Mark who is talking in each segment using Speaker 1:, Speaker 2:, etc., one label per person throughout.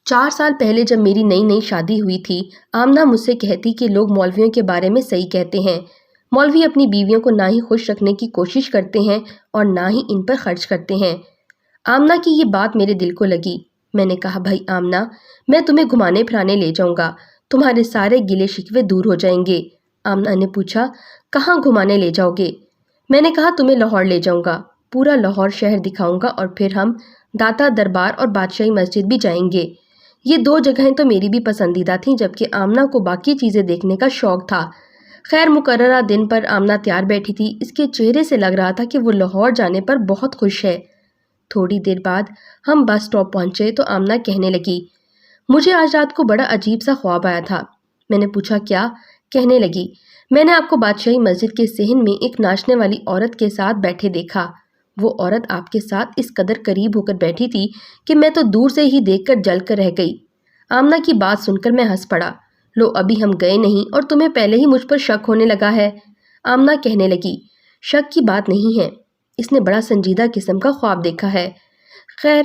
Speaker 1: 4 سال پہلے جب میری نئی نئی شادی ہوئی تھی، آمنہ مجھ سے کہتی کہ لوگ مولویوں کے بارے میں صحیح کہتے ہیں۔ مولوی اپنی بیویوں کو نہ ہی خوش رکھنے کی کوشش کرتے ہیں اور نہ ہی ان پر خرچ کرتے ہیں۔ آمنہ کی یہ بات میرے دل کو لگی۔ میں نے کہا، بھائی آمنہ، میں تمہیں گھمانے پھرانے لے جاؤں گا، تمہارے سارے گلے شکوے دور ہو جائیں گے۔ آمنہ نے پوچھا، کہاں گھمانے لے جاؤ گے؟ میں نے کہا، تمہیں لاہور لے جاؤں گا، پورا لاہور شہر دکھاؤں گا اور پھر ہم داتا دربار اور بادشاہی مسجد بھی جائیں گے۔ یہ 2 جگہیں تو میری بھی پسندیدہ تھیں، جبکہ آمنہ کو باقی چیزیں دیکھنے کا شوق تھا۔ خیر مقررہ دن پر آمنہ تیار بیٹھی تھی۔ اس کے چہرے سے لگ رہا تھا کہ وہ لاہور جانے پر بہت خوش ہے۔ تھوڑی دیر بعد ہم بس اسٹاپ پہنچے تو آمنہ کہنے لگی، مجھے آج رات کو بڑا عجیب سا خواب آیا تھا۔ میں نے پوچھا، کیا؟ کہنے لگی، میں نے آپ کو بادشاہی مسجد کے صحن میں ایک ناچنے والی عورت کے ساتھ بیٹھے دیکھا۔ وہ عورت آپ کے ساتھ اس قدر قریب ہو کر بیٹھی تھی کہ میں تو دور سے ہی دیکھ کر جل کر رہ گئی۔ آمنہ کی بات سن کر میں ہنس پڑا۔ لو، ابھی ہم گئے نہیں اور تمہیں پہلے ہی مجھ پر شک ہونے لگا ہے۔ آمنہ کہنے لگی، شک کی بات نہیں ہے، اس نے بڑا سنجیدہ قسم کا خواب دیکھا ہے۔ خیر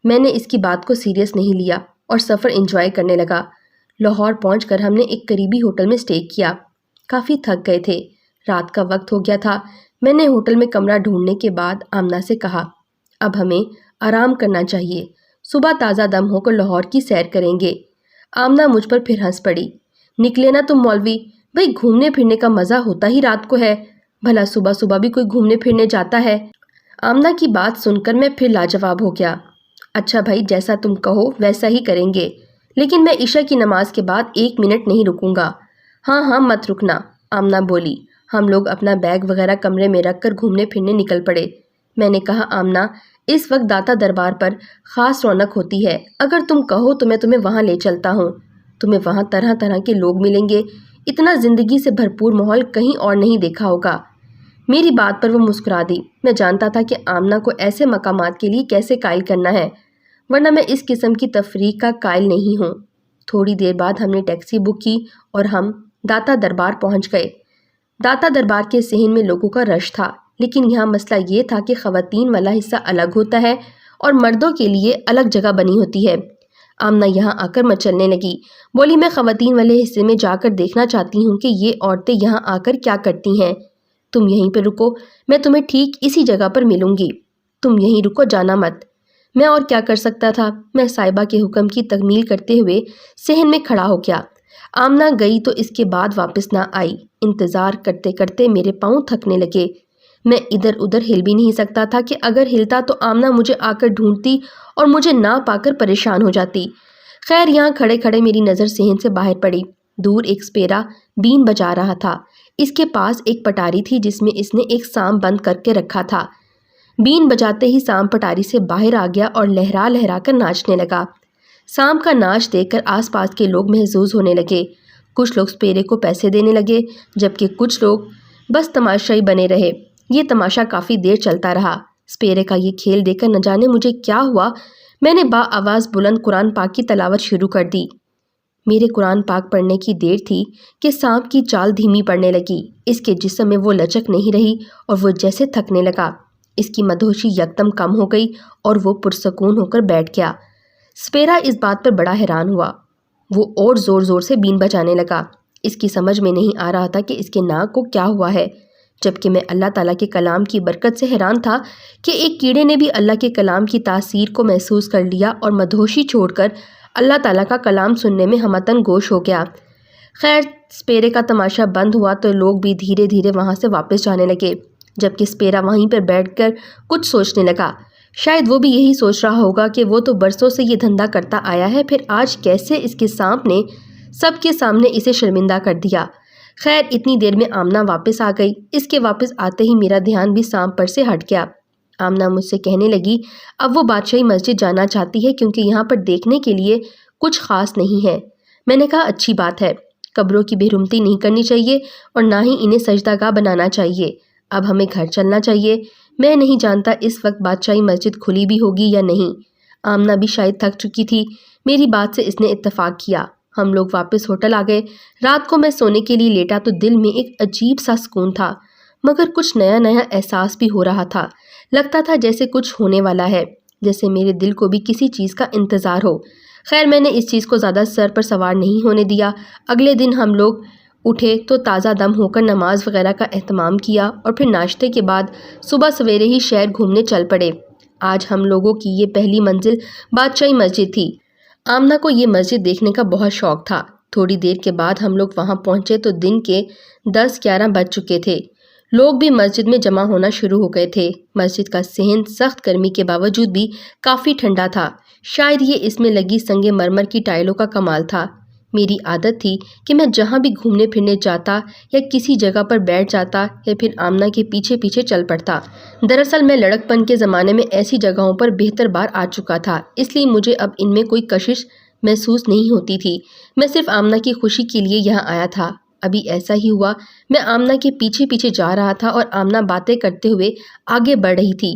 Speaker 1: میں نے اس کی بات کو سیریس نہیں لیا اور سفر انجوائے کرنے لگا۔ لاہور پہنچ کر ہم نے ایک قریبی ہوٹل میں اسٹے کیا۔ کافی تھک گئے تھے، رات کا وقت ہو گیا تھا۔ میں نے ہوٹل میں کمرہ ڈھونڈنے کے بعد آمنہ سے کہا، اب ہمیں آرام کرنا چاہیے، صبح تازہ دم ہو کر لاہور کی سیر کریں گے۔ آمنہ مجھ پر پھر ہنس پڑی، نکلے نا تم مولوی، بھئی گھومنے پھرنے کا مزہ ہوتا ہی رات کو ہے، بھلا صبح صبح بھی کوئی گھومنے پھرنے جاتا ہے؟ آمنہ کی بات سن کر میں پھر لاجواب ہو گیا۔ اچھا بھائی، جیسا تم کہو ویسا ہی کریں گے، لیکن میں عشاء کی نماز کے بعد 1 منٹ نہیں رکوں گا۔ ہاں ہاں مت رکنا، آمنہ بولی۔ ہم لوگ اپنا بیگ وغیرہ کمرے میں رکھ کر گھومنے پھرنے نکل پڑے۔ میں نے کہا، آمنہ، اس وقت داتا دربار پر خاص رونق ہوتی ہے، اگر تم کہو تو میں تمہیں وہاں لے چلتا ہوں۔ تمہیں وہاں طرح طرح کے لوگ ملیں گے، اتنا زندگی سے بھرپور ماحول کہیں اور نہیں دیکھا ہوگا۔ میری بات پر وہ مسکرا دی۔ میں جانتا تھا کہ آمنہ کو ایسے مقامات کے لیے کیسے قائل کرنا ہے، ورنہ میں اس قسم کی تفریح کا قائل نہیں ہوں۔ تھوڑی دیر بعد ہم نے ٹیکسی بک کی اور ہم داتا دربار پہنچ گئے۔ داتا دربار کے صحن میں لوگوں کا رش تھا، لیکن یہاں مسئلہ یہ تھا کہ خواتین والا حصہ الگ ہوتا ہے اور مردوں کے لیے الگ جگہ بنی ہوتی ہے۔ آمنہ یہاں آ کر مچلنے لگی، بولی، میں خواتین والے حصے میں جا کر دیکھنا چاہتی ہوں کہ یہ عورتیں یہاں آ کر کیا کرتی ہیں۔ تم یہیں پہ رکو، میں تمہیں ٹھیک اسی جگہ پر ملوں گی، تم یہیں رکو، جانا مت۔ میں اور کیا کر سکتا تھا؟ میں صاحبہ کے حکم کی تکمیل کرتے ہوئے صحن میں کھڑا ہو گیا۔ آمنہ گئی تو اس کے بعد واپس نہ آئی۔ انتظار کرتے کرتے میرے پاؤں تھکنے لگے۔ میں ادھر ادھر ہل بھی نہیں سکتا تھا کہ اگر ہلتا تو آمنہ مجھے آ کر ڈھونڈتی اور مجھے نہ پا کر پریشان ہو جاتی۔ خیر یہاں کھڑے کھڑے میری نظر صحن سے باہر پڑی۔ دور ایک سپیرا بین بجا رہا تھا۔ اس کے پاس ایک پٹاری تھی جس میں اس نے ایک سانپ بند کر کے رکھا تھا۔ بین بجاتے ہی سانپ پٹاری سے باہر آ گیا اور لہرا لہرا کر ناچنے لگا۔ سانپ کا ناچ دیکھ کر آس پاس کے لوگ محظوظ ہونے لگے۔ کچھ لوگ سپیرے کو پیسے دینے لگے، جبکہ کچھ لوگ بس تماشائی بنے رہے۔ یہ تماشا کافی دیر چلتا رہا۔ سپیرے کا یہ کھیل دیکھ کر نہ جانے مجھے کیا ہوا، میں نے با آواز بلند قرآن پاک کی تلاوت شروع کر دی۔ میرے قرآن پاک پڑھنے کی دیر تھی کہ سانپ کی چال دھیمی پڑنے لگی۔ اس کے جسم میں وہ لچک نہیں رہی اور وہ جیسے تھکنے لگا۔ اس کی مدہوشی یکدم کم ہو گئی اور وہ پرسکون ہو کر بیٹھ گیا۔ سپیرا اس بات پر بڑا حیران ہوا۔ وہ اور زور زور سے بین بجانے لگا۔ اس کی سمجھ میں نہیں آ رہا تھا کہ اس کے ناک کو کیا ہوا ہے، جبکہ میں اللہ تعالیٰ کے کلام کی برکت سے حیران تھا کہ ایک کیڑے نے بھی اللہ کے کلام کی تاثیر کو محسوس کر لیا اور مدہوشی چھوڑ کر اللہ تعالیٰ کا کلام سننے میں ہمتن گوش ہو گیا۔ خیر سپیرے کا تماشا بند ہوا تو لوگ بھی دھیرے دھیرے وہاں سے واپس جانے لگے، جبکہ سپیرا وہیں پر بیٹھ کر کچھ سوچنے لگا۔ شاید وہ بھی یہی سوچ رہا ہوگا کہ وہ تو برسوں سے یہ دھندا کرتا آیا ہے، پھر آج کیسے اس کے سانپ نے سب کے سامنے اسے شرمندہ کر دیا۔ خیر اتنی دیر میں آمنہ واپس آ گئی۔ اس کے واپس آتے ہی میرا دھیان بھی سانپ پر سے ہٹ گیا۔ آمنہ مجھ سے کہنے لگی، اب وہ بادشاہی مسجد جانا چاہتی ہے کیونکہ یہاں پر دیکھنے کے لیے کچھ خاص نہیں ہے۔ میں نے کہا، اچھی بات ہے، قبروں کی بے رحمتی نہیں کرنی چاہیے اور نہ ہی انہیں سجدہ گاہ بنانا چاہیے۔ اب ہمیں گھر چلنا چاہیے۔ میں نہیں جانتا اس وقت بادشاہی مسجد کھلی بھی ہوگی یا نہیں۔ آمنہ بھی شاید تھک چکی تھی۔ میری بات سے اس نے اتفاق کیا۔ ہم لوگ واپس ہوٹل آ گئے۔ رات کو میں سونے کے لیے لیٹا تو دل میں ایک عجیب سا سکون تھا، مگر کچھ نیا نیا احساس بھی ہو رہا تھا۔ لگتا تھا جیسے کچھ ہونے والا ہے۔ جیسے میرے دل کو بھی کسی چیز کا انتظار ہو۔ خیر میں نے اس چیز کو زیادہ سر پر سوار نہیں ہونے دیا۔ اگلے دن ہم لوگ اٹھے تو تازہ دم ہو کر نماز وغیرہ کا اہتمام کیا اور پھر ناشتے کے بعد صبح سویرے ہی شہر گھومنے چل پڑے۔ آج ہم لوگوں کی یہ پہلی منزل بادشاہی مسجد تھی۔ آمنہ کو یہ مسجد دیکھنے کا بہت شوق تھا۔ تھوڑی دیر کے بعد ہم لوگ وہاں پہنچے تو دن کے 10-11 بج چکے تھے۔ لوگ بھی مسجد میں جمع ہونا شروع ہو گئے تھے۔ مسجد کا صحن سخت گرمی کے باوجود بھی کافی ٹھنڈا تھا۔ شاید یہ اس میں لگی سنگ مرمر کی ٹائلوں کا کمال تھا۔ میری عادت تھی کہ میں جہاں بھی گھومنے پھرنے جاتا یا کسی جگہ پر بیٹھ جاتا یا پھر آمنہ کے پیچھے پیچھے چل پڑتا۔ دراصل میں لڑک پن کے زمانے میں ایسی جگہوں پر بہتر بار آ چکا تھا، اس لیے مجھے اب ان میں کوئی کشش محسوس نہیں ہوتی تھی۔ میں صرف آمنہ کی خوشی کے لیے یہاں آیا تھا۔ ابھی ایسا ہی ہوا، میں آمنہ کے پیچھے پیچھے جا رہا تھا اور آمنہ باتیں کرتے ہوئے آگے بڑھ رہی تھی۔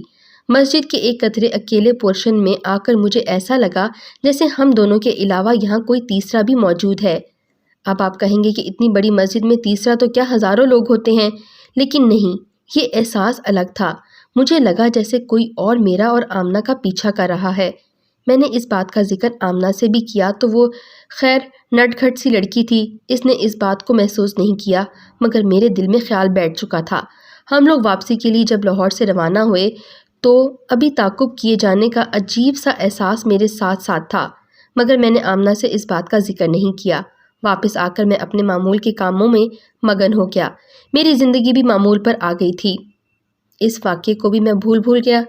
Speaker 1: مسجد کے ایک قطرے اکیلے پورشن میں آ کر مجھے ایسا لگا جیسے ہم دونوں کے علاوہ یہاں کوئی تیسرا بھی موجود ہے۔ اب آپ کہیں گے کہ اتنی بڑی مسجد میں تیسرا تو کیا ہزاروں لوگ ہوتے ہیں، لیکن نہیں، یہ احساس الگ تھا۔ مجھے لگا جیسے کوئی اور میرا اور آمنہ کا پیچھا کر رہا ہے۔ میں نے اس بات کا ذکر آمنہ سے بھی کیا تو وہ خیر نٹ کھٹ سی لڑکی تھی، اس نے اس بات کو محسوس نہیں کیا، مگر میرے دل میں خیال بیٹھ چکا تھا۔ ہم لوگ واپسی کے لیے جب لاہور سے روانہ ہوئے تو ابھی تعاقب کیے جانے کا عجیب سا احساس میرے ساتھ ساتھ تھا، مگر میں نے آمنہ سے اس بات کا ذکر نہیں کیا۔ واپس آ کر میں اپنے معمول کے کاموں میں مگن ہو گیا۔ میری زندگی بھی معمول پر آ گئی تھی۔ اس واقعے کو بھی میں بھول گیا۔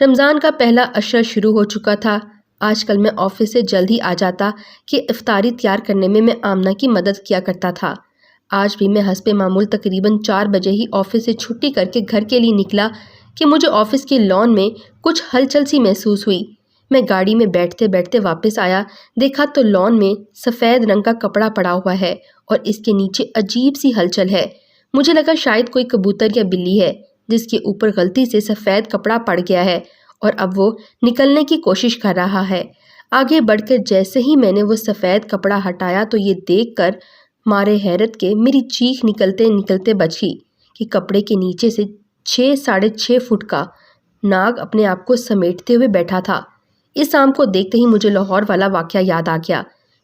Speaker 1: رمضان کا پہلا عشرہ شروع ہو چکا تھا۔ آج کل میں آفس سے جلد ہی آ جاتا کہ افطاری تیار کرنے میں آمنہ کی مدد کیا کرتا تھا۔ آج بھی میں حسب معمول تقریباً 4 بجے ہی آفس سے چھٹی کر کے گھر کے لیے نکلا کہ مجھے آفس کے لان میں کچھ ہلچل سی محسوس ہوئی۔ میں گاڑی میں بیٹھتے بیٹھتے واپس آیا، دیکھا تو لان میں سفید رنگ کا کپڑا پڑا ہوا ہے اور اس کے نیچے عجیب سی ہلچل ہے۔ مجھے لگا شاید کوئی کبوتر یا بلی ہے جس کے اوپر غلطی سے سفید کپڑا پڑ گیا ہے اور اب وہ نکلنے کی کوشش کر رہا ہے۔ آگے بڑھ کر جیسے ہی میں نے وہ سفید کپڑا ہٹایا تو یہ دیکھ کر مارے حیرت کے میری چیخ نکلتے نکلتے بچ گئی کہ کپڑے کے نیچے سے 6-6.5 فٹ کا ناگ اپنے آپ کو سمیٹتے ہوئے بیٹھا تھا۔ اس سانپ کو دیکھتے ہی مجھے لاہور والا واقعہ یاد آ گیا۔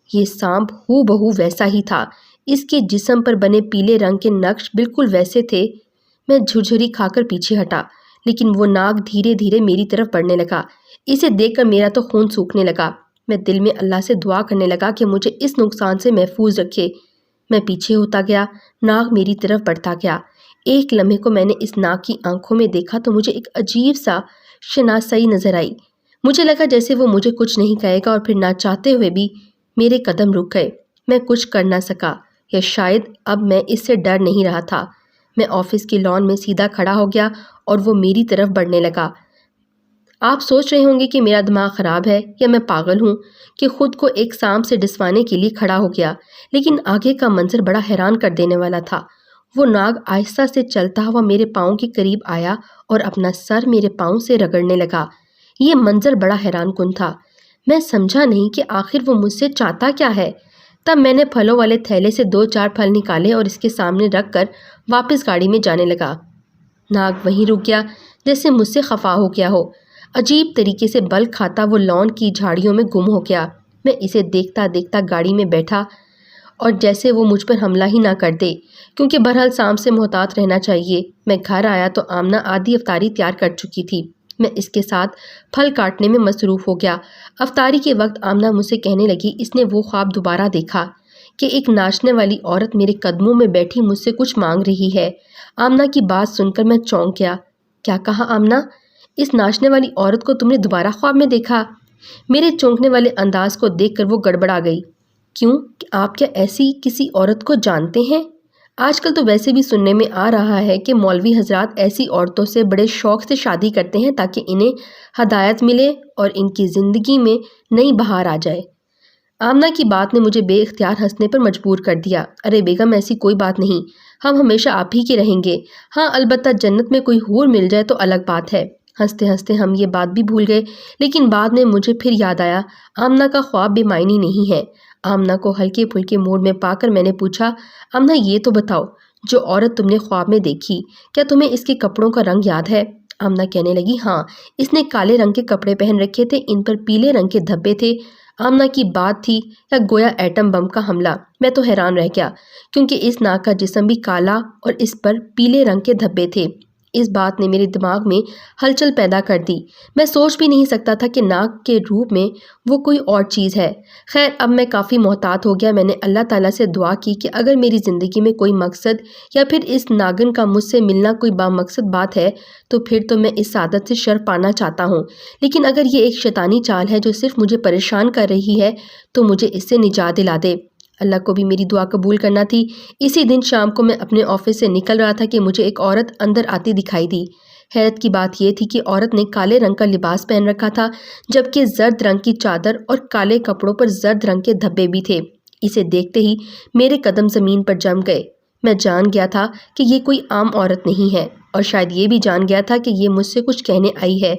Speaker 1: یہ سانپ ہو بہو ویسا ہی تھا، اس کے جسم پر بنے پیلے رنگ کے نقش بالکل ویسے تھے۔ میں جھرجھری کھا کر پیچھے ہٹا، لیکن وہ ناگ دھیرے دھیرے میری طرف بڑھنے لگا۔ اسے دیکھ کر میرا تو خون سوکھنے لگا۔ میں دل میں اللہ سے دعا کرنے لگا کہ مجھے اس نقصان سے محفوظ رکھے۔ میں پیچھے ہوتا گیا، ناگ میری طرف بڑھتا گیا۔ ایک لمحے کو میں نے اس ناگ کی آنکھوں میں دیکھا تو مجھے ایک عجیب سا شناسائی نظر آئی۔ مجھے لگا جیسے وہ مجھے کچھ نہیں کہے گا اور پھر نہ چاہتے ہوئے بھی میرے قدم رک گئے۔ میں کچھ کر نہ سکا، یا شاید اب میں اس سے ڈر نہیں رہا تھا۔ میں آفس کی لان میں سیدھا کھڑا ہو گیا اور وہ میری طرف بڑھنے لگا۔ آپ سوچ رہے ہوں گے کہ میرا دماغ خراب ہے یا میں پاگل ہوں کہ خود کو ایک سانپ سے ڈسوانے کے لیے کھڑا ہو گیا، لیکن آگے کا منظر بڑا حیران کر دینے والا تھا۔ وہ ناگ آہستہ سے چلتا ہوا میرے پاؤں کے قریب آیا اور اپنا سر میرے پاؤں سے رگڑنے لگا۔ یہ منظر بڑا حیران کن تھا۔ میں سمجھا نہیں کہ آخر وہ مجھ سے چاہتا کیا ہے۔ تب میں نے پھلوں والے تھیلے سے 2-4 پھل نکالے اور اس کے سامنے رکھ کر واپس گاڑی میں جانے لگا۔ ناگ وہیں رک گیا جیسے مجھ سے خفا ہو گیا ہو۔ عجیب طریقے سے بل کھاتا وہ لان کی جھاڑیوں میں گم ہو گیا۔ میں اسے دیکھتا دیکھتا گاڑی میں بیٹھا اور جیسے وہ مجھ پر حملہ ہی نہ کر دے، کیونکہ بہرحال سانپ سے محتاط رہنا چاہیے۔ میں گھر آیا تو آمنہ آدھی افطاری تیار کر چکی تھی۔ میں اس کے ساتھ پھل کاٹنے میں مصروف ہو گیا۔ افطاری کے وقت آمنہ مجھ سے کہنے لگی اس نے وہ خواب دوبارہ دیکھا کہ ایک ناچنے والی عورت میرے قدموں میں بیٹھی مجھ سے کچھ مانگ رہی ہے۔ آمنہ کی بات سن کر میں چونک گیا۔ کیا کہا آمنہ؟ اس ناچنے والی عورت کو تم نے دوبارہ خواب میں دیکھا؟ میرے چونکنے والے انداز کو دیکھ کر وہ گڑبڑا گئی۔ کیوں؟ آپ کیا ایسی کسی عورت کو جانتے ہیں؟ آج کل تو ویسے بھی سننے میں آ رہا ہے کہ مولوی حضرات ایسی عورتوں سے بڑے شوق سے شادی کرتے ہیں تاکہ انہیں ہدایت ملے اور ان کی زندگی میں نئی بہار آ جائے۔ آمنہ کی بات نے مجھے بے اختیار ہنسنے پر مجبور کر دیا۔ ارے بیگم ایسی کوئی بات نہیں، ہم ہمیشہ آپ ہی کے رہیں گے۔ ہاں البتہ جنت میں کوئی حور مل جائے تو الگ بات ہے۔ ہنستے ہنستے ہم یہ بات بھی بھول گئے، لیکن بعد میں مجھے پھر یاد آیا آمنہ کا خواب بے معنی نہیں ہے۔ آمنہ کو ہلکے پھلکے موڈ میں پا کر میں نے پوچھا، آمنہ یہ تو بتاؤ جو عورت تم نے خواب میں دیکھی، کیا تمہیں اس کے کپڑوں کا رنگ یاد ہے؟ آمنہ کہنے لگی ہاں، اس نے کالے رنگ کے کپڑے پہن رکھے تھے، ان پر پیلے رنگ کے دھبے تھے۔ آمنہ کی بات تھی یا گویا ایٹم بم کا حملہ؟ میں تو حیران رہ گیا، کیونکہ اس ناک کا جسم بھی کالا اور اس پر پیلے رنگ کے دھبے تھے۔ اس بات نے میرے دماغ میں ہلچل پیدا کر دی۔ میں سوچ بھی نہیں سکتا تھا کہ ناک کے روپ میں وہ کوئی اور چیز ہے۔ خیر، اب میں کافی محتاط ہو گیا۔ میں نے اللہ تعالیٰ سے دعا کی کہ اگر میری زندگی میں کوئی مقصد یا پھر اس ناگن کا مجھ سے ملنا کوئی بامقصد بات ہے تو پھر تو میں اس سعادت سے شرف پانا چاہتا ہوں، لیکن اگر یہ ایک شیطانی چال ہے جو صرف مجھے پریشان کر رہی ہے تو مجھے اس سے نجات دلا دے۔ اللہ کو بھی میری دعا قبول کرنا تھی۔ اسی دن شام کو میں اپنے آفس سے نکل رہا تھا کہ مجھے ایک عورت اندر آتی دکھائی دی۔ حیرت کی بات یہ تھی کہ عورت نے کالے رنگ کا لباس پہن رکھا تھا، جبکہ زرد رنگ کی چادر اور کالے کپڑوں پر زرد رنگ کے دھبے بھی تھے۔ اسے دیکھتے ہی میرے قدم زمین پر جم گئے۔ میں جان گیا تھا کہ یہ کوئی عام عورت نہیں ہے، اور شاید یہ بھی جان گیا تھا کہ یہ مجھ سے کچھ کہنے آئی ہے۔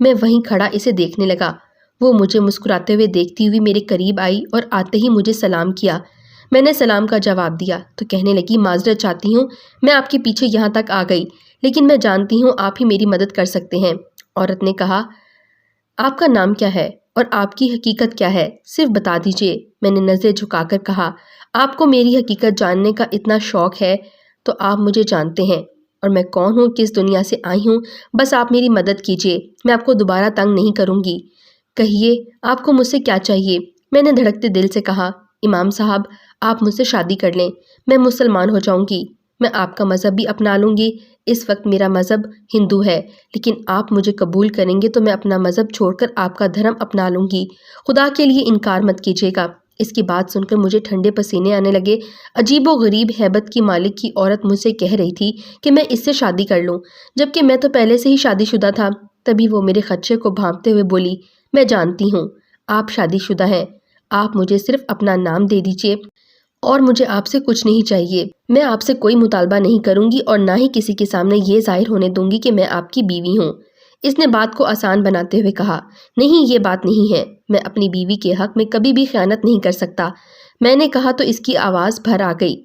Speaker 1: میں وہیں کھڑا اسے دیکھنے لگا۔ وہ مجھے مسکراتے ہوئے دیکھتی ہوئی میرے قریب آئی اور آتے ہی مجھے سلام کیا۔ میں نے سلام کا جواب دیا تو کہنے لگی معذرت چاہتی ہوں، میں آپ کے پیچھے یہاں تک آ گئی، لیکن میں جانتی ہوں آپ ہی میری مدد کر سکتے ہیں۔ عورت نے کہا آپ کا نام کیا ہے اور آپ کی حقیقت کیا ہے؟ صرف بتا دیجئے۔ میں نے نظریں جھکا کر کہا آپ کو میری حقیقت جاننے کا اتنا شوق ہے تو آپ مجھے جانتے ہیں اور میں کون ہوں، کس دنیا سے آئی ہوں، بس آپ میری مدد کیجئے، میں آپ کو دوبارہ تنگ نہیں کروں گی۔ کہیے آپ کو مجھ سے کیا چاہیے؟ میں نے دھڑکتے دل سے کہا امام صاحب آپ مجھ سے شادی کر لیں، میں مسلمان ہو جاؤں گی، میں آپ کا مذہب بھی اپنا لوں گی۔ اس وقت میرا مذہب ہندو ہے، لیکن آپ مجھے قبول کریں گے تو میں اپنا مذہب چھوڑ کر آپ کا دھرم اپنا لوں گی، خدا کے لیے انکار مت کیجیے گا۔ اس کی بات سن کر مجھے ٹھنڈے پسینے آنے لگے۔ عجیب و غریب ہیبت کی مالک کی عورت مجھ سے کہہ رہی تھی کہ میں اس سے شادی کر لوں، جبکہ میں تو پہلے سے ہی شادی شدہ تھا۔ تبھی وہ میرے خدشے کو بھانپتے ہوئے بولی میں جانتی ہوں آپ شادی شدہ ہیں، آپ مجھے صرف اپنا نام دے دیجیے اور مجھے آپ سے کچھ نہیں چاہیے۔ میں آپ سے کوئی مطالبہ نہیں کروں گی اور نہ ہی کسی کے سامنے یہ ظاہر ہونے دوں گی کہ میں آپ کی بیوی ہوں۔ اس نے بات کو آسان بناتے ہوئے کہا نہیں، یہ بات نہیں ہے، میں اپنی بیوی کے حق میں کبھی بھی خیانت نہیں کر سکتا۔ میں نے کہا تو اس کی آواز بھر آ گئی۔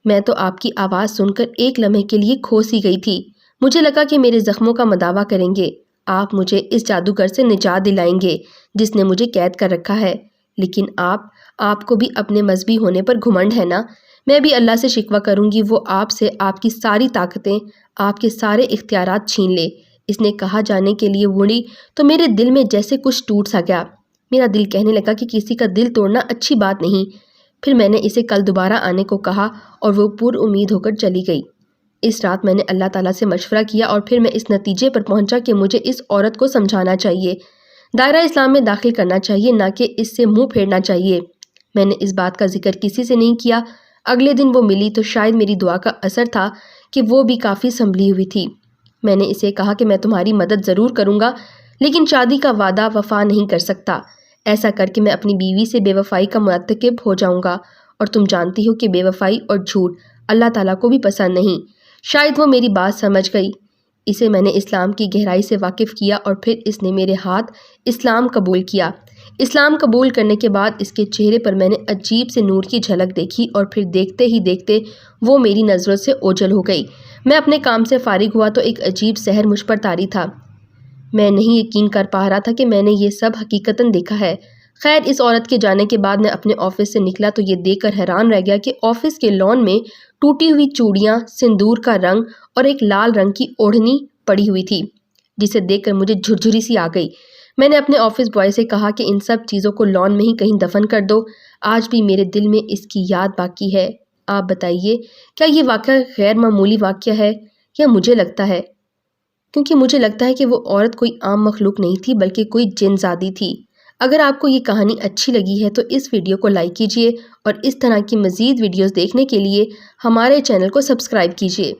Speaker 1: میں تو آپ کی آواز سن کر ایک لمحے کے لیے کھو سی گئی تھی۔ مجھے لگا کہ میرے زخموں کا مداوا کریں گے، آپ مجھے اس جادوگر سے نجات دلائیں گے جس نے مجھے قید کر رکھا ہے، لیکن آپ کو بھی اپنے مذہبی ہونے پر گھمنڈ ہے نا؟ میں بھی اللہ سے شکوہ کروں گی وہ آپ سے آپ کی ساری طاقتیں، آپ کے سارے اختیارات چھین لے۔ اس نے کہا جانے کے لیے مڑی تو میرے دل میں جیسے کچھ ٹوٹ سا گیا۔ میرا دل کہنے لگا کہ کسی کا دل توڑنا اچھی بات نہیں۔ پھر میں نے اسے کل دوبارہ آنے کو کہا اور وہ پر امید ہو کر چلی گئی۔ اس رات میں نے اللہ تعالیٰ سے مشورہ کیا اور پھر میں اس نتیجے پر پہنچا کہ مجھے اس عورت کو سمجھانا چاہیے، دائرہ اسلام میں داخل کرنا چاہیے، نہ کہ اس سے منہ پھیرنا چاہیے۔ میں نے اس بات کا ذکر کسی سے نہیں کیا۔ اگلے دن وہ ملی تو شاید میری دعا کا اثر تھا کہ وہ بھی کافی سنبھلی ہوئی تھی۔ میں نے اسے کہا کہ میں تمہاری مدد ضرور کروں گا، لیکن شادی کا وعدہ وفا نہیں کر سکتا۔ ایسا کر کے میں اپنی بیوی سے بے وفائی کا مرتکب ہو جاؤں گا، اور تم جانتی ہو کہ بے وفائی اور جھوٹ اللہ تعالیٰ کو بھی پسند نہیں۔ شاید وہ میری بات سمجھ گئی۔ اسے میں نے اسلام کی گہرائی سے واقف کیا اور پھر اس نے میرے ہاتھ اسلام قبول کیا۔ اسلام قبول کرنے کے بعد اس کے چہرے پر میں نے عجیب سے نور کی جھلک دیکھی اور پھر دیکھتے ہی دیکھتے وہ میری نظروں سے اوجھل ہو گئی۔ میں اپنے کام سے فارغ ہوا تو ایک عجیب سحر مجھ پر طاری تھا۔ میں نہیں یقین کر پا رہا تھا کہ میں نے یہ سب حقیقتاً دیکھا ہے۔ خیر، اس عورت کے جانے کے بعد میں اپنے آفس سے نکلا تو یہ دیکھ کر حیران رہ گیا کہ آفس کے لان میں ٹوٹی ہوئی چوڑیاں، سندور کا رنگ اور ایک لال رنگ کی اوڑھنی پڑی ہوئی تھی، جسے دیکھ کر مجھے جھرجھری سی آ گئی۔ میں نے اپنے آفس بوائے سے کہا کہ ان سب چیزوں کو لان میں ہی کہیں دفن کر دو، آج بھی میرے دل میں اس کی یاد باقی ہے۔ آپ بتائیے کیا یہ واقعہ غیر معمولی واقعہ ہے یا مجھے لگتا ہے؟ کیونکہ مجھے لگتا ہے کہ وہ عورت کوئی عام مخلوق نہیں تھی بلکہ کوئی جن زادی تھی۔ اگر آپ کو یہ کہانی اچھی لگی ہے تو اس ویڈیو کو لائک کیجیے اور اس طرح کی مزید ویڈیوز دیکھنے کے لیے ہمارے چینل کو سبسکرائب کیجیے۔